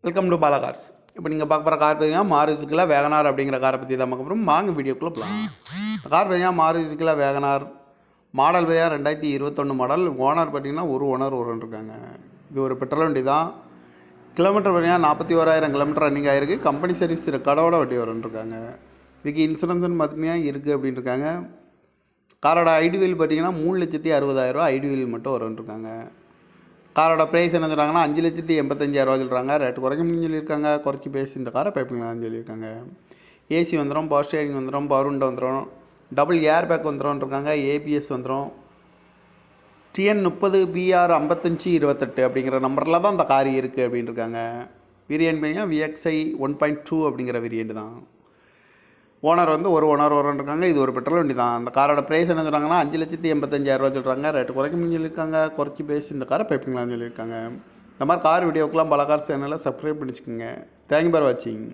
Welcome to Bala cars. இப்போ நீங்கள் பார்க்க போகிற கார் பார்த்தீங்கன்னா மாருதிக்குள்ள வேகனார் அப்படிங்கிற காரை பற்றி தான் பார்க்க போகிறோம். வாங்க வீடியோக்குள்ளே போகலாம். இந்த கார் பார்த்தீங்கன்னா மாருதிக்குள்ள வேகனார் மாடல் பார்த்தீங்கன்னா 2021 மாடல். ஓனர் பார்த்தீங்கன்னா ஒரு ஓனர் இருக்காங்க. இது ஒரு பெட்ரோல் வண்டி தான். கிலோமீட்டர் பார்த்தீங்கன்னா 41,000 கிலோமீட்டர் ரன்னிங் ஆகிருக்கு. கம்பெனி சர்வீஸ் ரெக்கார்டோட வண்டி இருக்காங்க. இதுக்கு இன்சூரன்ஸ்னு பார்த்தீங்கன்னா இருக்குது அப்படின்னு இருக்காங்க. காரோட ஐடி வீல் பார்த்தீங்கன்னா 3,60,000 ஐடி வீல் மட்டும் இருக்காங்க. காரோட ப்ரைஸ் என்ன சொல்கிறாங்கன்னா 5,85,000 சொல்கிறாங்க. ரேட்டு குறைக்க முடியும்னு சொல்லியிருக்காங்க. குறைச்சி பேசி இந்த காரை பைப்பிங்களான்னு சொல்லியிருக்காங்க. ஏசி வந்துடும், பவர் ஸ்டேரிங் வந்துடும், பவர் விண்டோ வந்துடும், டபுள் ஏர் பேக் வந்துடும் இருக்காங்க. ஏபிஎஸ் வந்துடும். TN30 BR 5528 அப்படிங்கிற நம்பரில் தான் இந்த கார் இருக்குது அப்படின்னு இருக்காங்க. வேரியன்ட் பார்த்தீங்கன்னா VXI 1.2 அப்படிங்கிற வேரியன்ட் தான். ஓனர் வந்து ஒரு ஓனர் இருக்காங்க. இது ஒரு பெட்ரோல் வண்டி தான். அந்த காரோட ப்ரைஸ் என்ன சொல்கிறாங்கன்னா 5,85,000 சொல்கிறாங்க. ரேட்டு குறைக்க முடியும்னு சொல்லியிருக்காங்க. குறைச்சி பேசி இந்த காரை பைப்பிங்களான்னு சொல்லியிருக்காங்க. இந்த மாதிரி கார் வீடியோக்கெலாம் பல கார் சேனலில் சப்ஸ்கிரைப் பண்ணிச்சுக்கோங்க. தேங்க்யூ ஃபார் வாட்சிங்.